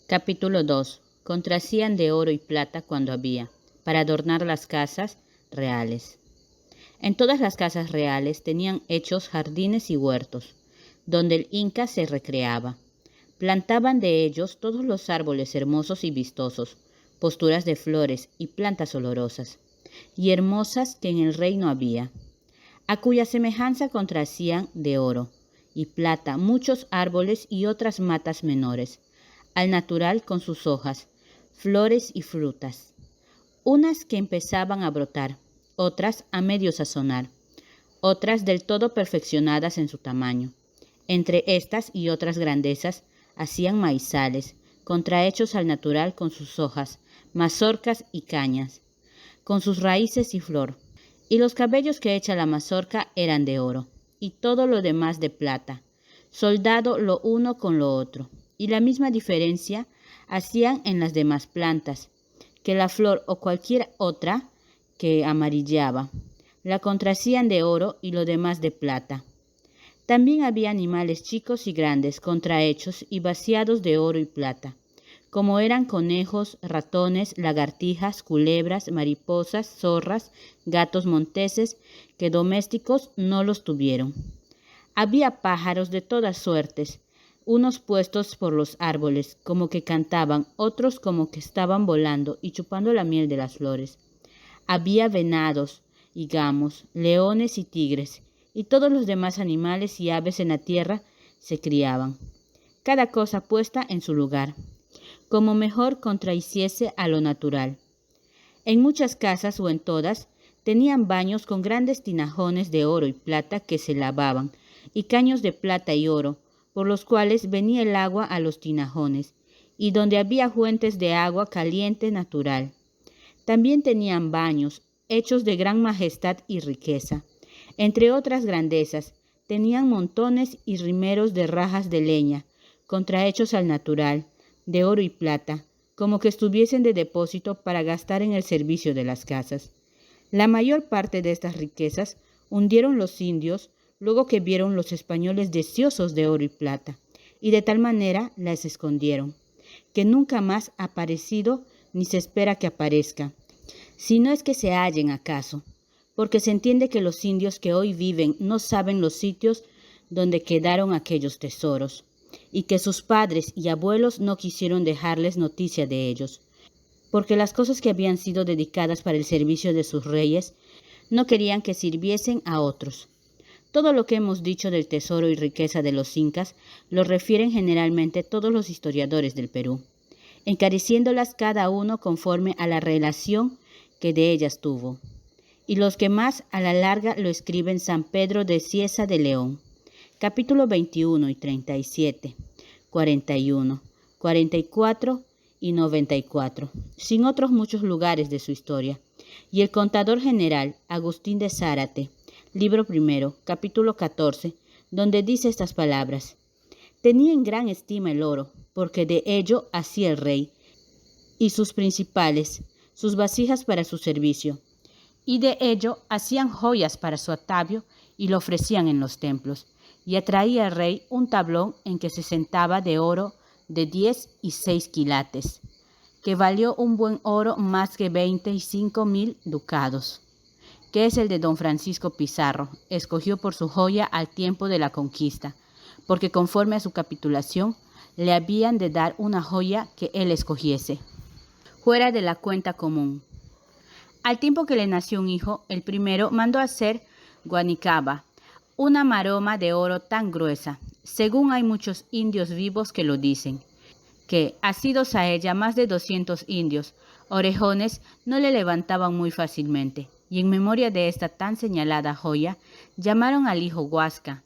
Capítulo 2. Contrasían de oro y plata cuando había, para adornar las casas reales. En todas las casas reales tenían hechos jardines y huertos, donde el Inca se recreaba. Plantaban de ellos todos los árboles hermosos y vistosos, posturas de flores y plantas olorosas, y hermosas que en el reino había, a cuya semejanza contrasían de oro y plata muchos árboles y otras matas menores, al natural con sus hojas, flores y frutas, unas que empezaban a brotar, otras a medio sazonar, otras del todo perfeccionadas en su tamaño. Entre estas y otras grandezas hacían maizales, contrahechos al natural con sus hojas, mazorcas y cañas, con sus raíces y flor. Y los cabellos que echa la mazorca eran de oro, y todo lo demás de plata, soldado lo uno con lo otro. Y la misma diferencia hacían en las demás plantas, que la flor o cualquier otra que amarilleaba, la contrahacían de oro y lo demás de plata. También había animales chicos y grandes, contrahechos y vaciados de oro y plata, como eran conejos, ratones, lagartijas, culebras, mariposas, zorras, gatos monteses, que domésticos no los tuvieron. Había pájaros de todas suertes, unos puestos por los árboles, como que cantaban, otros como que estaban volando y chupando la miel de las flores. Había venados y gamos, leones y tigres, y todos los demás animales y aves en la tierra se criaban, cada cosa puesta en su lugar, como mejor contrahiciese a lo natural. En muchas casas o en todas tenían baños con grandes tinajones de oro y plata que se lavaban, y caños de plata y oro, por los cuales venía el agua a los tinajones, y donde había fuentes de agua caliente natural. También tenían baños, hechos de gran majestad y riqueza. Entre otras grandezas, tenían montones y rimeros de rajas de leña, contrahechos al natural, de oro y plata, como que estuviesen de depósito para gastar en el servicio de las casas. La mayor parte de estas riquezas hundieron los indios luego que vieron los españoles deseosos de oro y plata, y de tal manera las escondieron, que nunca más ha aparecido ni se espera que aparezca, si no es que se hallen acaso, porque se entiende que los indios que hoy viven no saben los sitios donde quedaron aquellos tesoros, y que sus padres y abuelos no quisieron dejarles noticia de ellos, porque las cosas que habían sido dedicadas para el servicio de sus reyes no querían que sirviesen a otros. Todo lo que hemos dicho del tesoro y riqueza de los incas lo refieren generalmente todos los historiadores del Perú, encareciéndolas cada uno conforme a la relación que de ellas tuvo, y los que más a la larga lo escriben San Pedro de Cieza de León, capítulo 21 y 37, 41, 44 y 94, sin otros muchos lugares de su historia, y el contador general Agustín de Zárate, libro primero, capítulo 14, donde dice estas palabras: tenía en gran estima el oro, porque de ello hacía el rey, y sus principales, sus vasijas para su servicio, y de ello hacían joyas para su atavio y lo ofrecían en los templos, y atraía al rey un tablón en que se sentaba de oro de 10 y 6 quilates, que valió un buen oro más que 25,000 ducados, que es el de don Francisco Pizarro, escogió por su joya al tiempo de la conquista, porque conforme a su capitulación le habían de dar una joya que él escogiese, fuera de la cuenta común. Al tiempo que le nació un hijo, el primero mandó hacer guanicaba, una maroma de oro tan gruesa, según hay muchos indios vivos que lo dicen, que, asidos a ella más de 200 indios, orejones no le levantaban muy fácilmente, y en memoria de esta tan señalada joya, llamaron al hijo Huasca,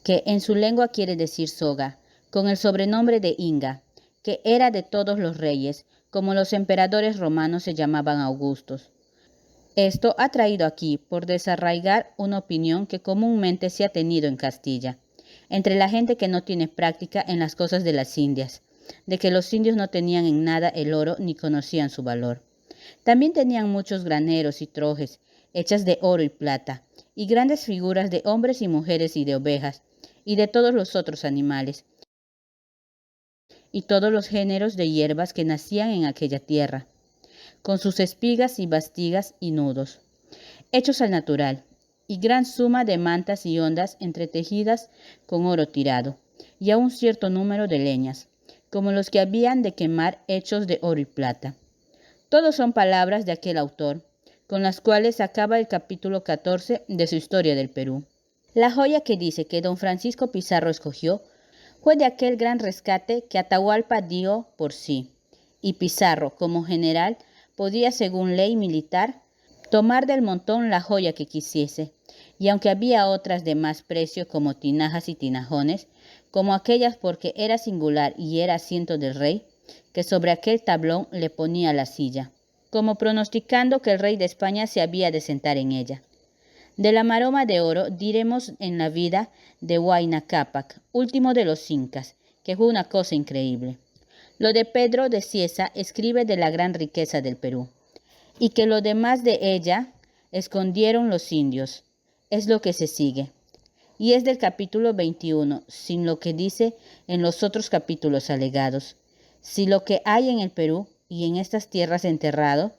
que en su lengua quiere decir soga, con el sobrenombre de Inga, que era de todos los reyes, como los emperadores romanos se llamaban Augustos. Esto ha traído aquí, por desarraigar, una opinión que comúnmente se ha tenido en Castilla, entre la gente que no tiene práctica en las cosas de las Indias, de que los indios no tenían en nada el oro ni conocían su valor. También tenían muchos graneros y trojes, hechas de oro y plata, y grandes figuras de hombres y mujeres y de ovejas, y de todos los otros animales, y todos los géneros de hierbas que nacían en aquella tierra, con sus espigas y bastigas y nudos, hechos al natural, y gran suma de mantas y ondas entretejidas con oro tirado, y aun cierto número de leñas, como los que habían de quemar hechos de oro y plata. Todos son palabras de aquel autor, con las cuales acaba el capítulo 14 de su Historia del Perú. La joya que dice que don Francisco Pizarro escogió fue de aquel gran rescate que Atahualpa dio por sí, y Pizarro, como general, podía, según ley militar, tomar del montón la joya que quisiese, y aunque había otras de más precio como tinajas y tinajones, como aquellas porque era singular y era asiento del rey, que sobre aquel tablón le ponía la silla, como pronosticando que el rey de España se había de sentar en ella. De la maroma de oro diremos en la vida de Huayna Cápac, último de los incas, que fue una cosa increíble. Lo de Pedro de Cieza escribe de la gran riqueza del Perú, y que lo demás de ella escondieron los indios, es lo que se sigue. Y es del capítulo 21, sin lo que dice en los otros capítulos alegados. Si lo que hay en el Perú y en estas tierras enterrado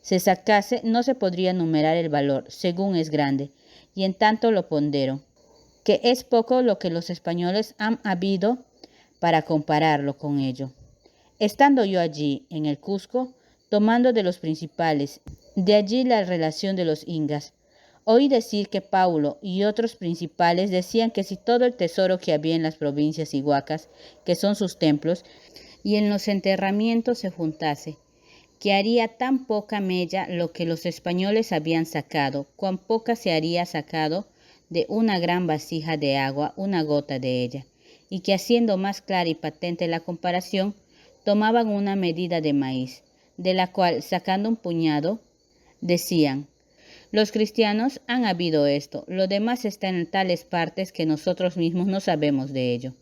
se sacase, no se podría numerar el valor, según es grande, y en tanto lo pondero, que es poco lo que los españoles han habido para compararlo con ello. Estando yo allí, en el Cusco, tomando de los principales, de allí la relación de los incas, oí decir que Paulo y otros principales decían que si todo el tesoro que había en las provincias y huacas, que son sus templos, y en los enterramientos se juntase, que haría tan poca mella lo que los españoles habían sacado, cuán poca se haría sacado de una gran vasija de agua una gota de ella, y que haciendo más clara y patente la comparación, tomaban una medida de maíz, de la cual, sacando un puñado, decían: los cristianos han habido esto, lo demás está en tales partes que nosotros mismos no sabemos de ello.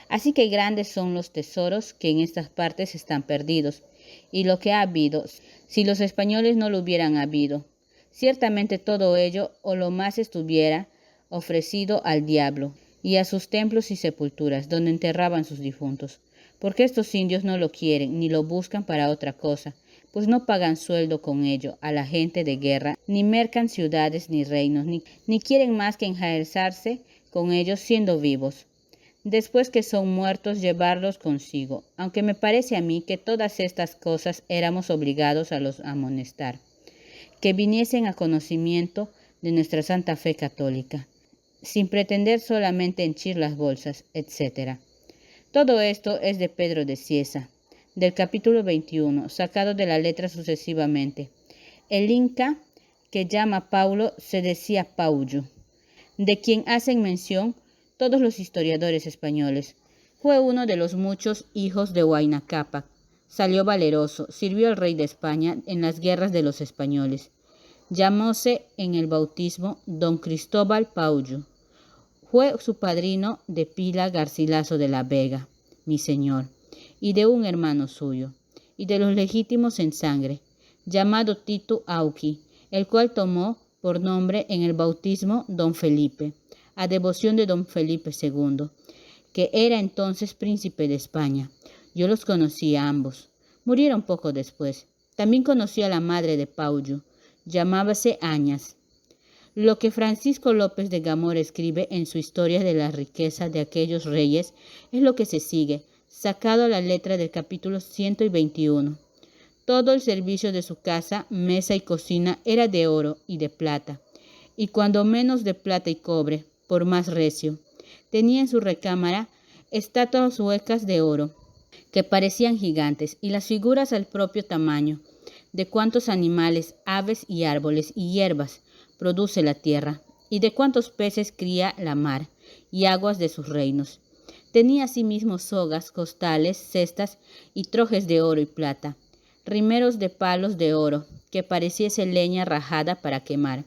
Así que grandes son los tesoros que en estas partes están perdidos, y lo que ha habido, si los españoles no lo hubieran habido, ciertamente todo ello o lo más estuviera ofrecido al diablo y a sus templos y sepulturas, donde enterraban sus difuntos, porque estos indios no lo quieren ni lo buscan para otra cosa, pues no pagan sueldo con ello a la gente de guerra, ni mercan ciudades ni reinos, ni quieren más que enjaezarse con ellos siendo vivos. Después que son muertos, llevarlos consigo, aunque me parece a mí que todas estas cosas éramos obligados a los amonestar, que viniesen a conocimiento de nuestra santa fe católica, sin pretender solamente henchir las bolsas, etc. Todo esto es de Pedro de Cieza, del capítulo 21, sacado de la letra sucesivamente. El inca que llama Paulo se decía Paullo, de quien hacen mención todos los historiadores españoles. Fue uno de los muchos hijos de Huayna Cápac. Salió valeroso, sirvió al rey de España en las guerras de los españoles. Llamóse en el bautismo don Cristóbal Paullo. Fue su padrino de Pila Garcilaso de la Vega, mi señor, y de un hermano suyo, y de los legítimos en sangre, llamado Titu Auqui, el cual tomó por nombre en el bautismo don Felipe, a devoción de don Felipe II, que era entonces príncipe de España. Yo los conocí a ambos. Murieron poco después. También conocí a la madre de Paullo, llamábase Añas. Lo que Francisco López de Gamora escribe en su Historia de la riqueza de aquellos reyes es lo que se sigue, sacado a la letra del capítulo 121. Todo el servicio de su casa, mesa y cocina era de oro y de plata, y cuando menos de plata y cobre, por más recio. Tenía en su recámara estatuas huecas de oro, que parecían gigantes, y las figuras al propio tamaño, de cuántos animales, aves y árboles y hierbas produce la tierra, y de cuántos peces cría la mar, y aguas de sus reinos. Tenía asimismo sogas, costales, cestas y trojes de oro y plata, rimeros de palos de oro, que pareciese leña rajada para quemar.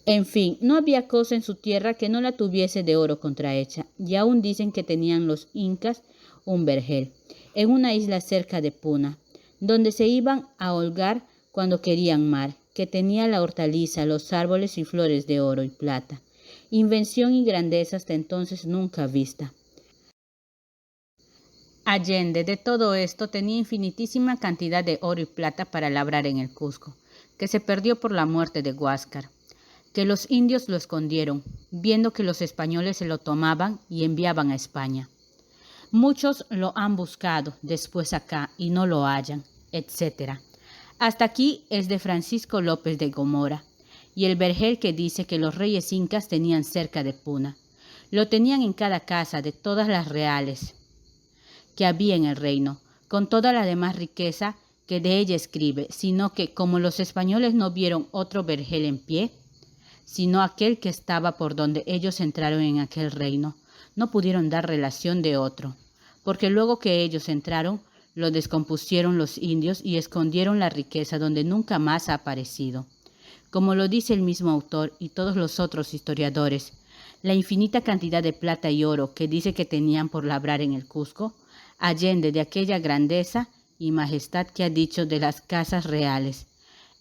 En fin, no había cosa en su tierra que no la tuviese de oro contrahecha, y aún dicen que tenían los incas un vergel, en una isla cerca de Puna, donde se iban a holgar cuando querían mar, que tenía la hortaliza, los árboles y flores de oro y plata, invención y grandeza hasta entonces nunca vista. Allende de todo esto tenía infinitísima cantidad de oro y plata para labrar en el Cusco, que se perdió por la muerte de Huáscar, que los indios lo escondieron, viendo que los españoles se lo tomaban y enviaban a España. Muchos lo han buscado después acá y no lo hallan, etc. Hasta aquí es de Francisco López de Gomora, y el vergel que dice que los reyes incas tenían cerca de Puna. Lo tenían en cada casa de todas las reales que había en el reino, con toda la demás riqueza que de ella escribe, sino que como los españoles no vieron otro vergel en pie, sino aquel que estaba por donde ellos entraron en aquel reino, no pudieron dar relación de otro, porque luego que ellos entraron, lo descompusieron los indios y escondieron la riqueza donde nunca más ha aparecido. Como lo dice el mismo autor y todos los otros historiadores, la infinita cantidad de plata y oro que dice que tenían por labrar en el Cusco, allende de aquella grandeza y majestad que ha dicho de las casas reales,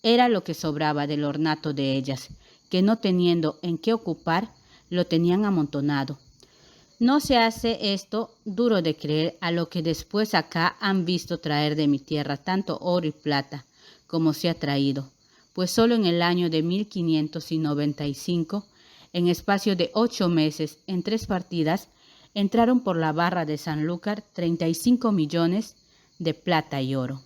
era lo que sobraba del ornato de ellas, que no teniendo en qué ocupar, lo tenían amontonado. No se hace esto duro de creer a lo que después acá han visto traer de mi tierra tanto oro y plata como se ha traído, pues solo en el año de 1595, en espacio de 8 meses, en 3 partidas, entraron por la barra de Sanlúcar 35 millones de plata y oro.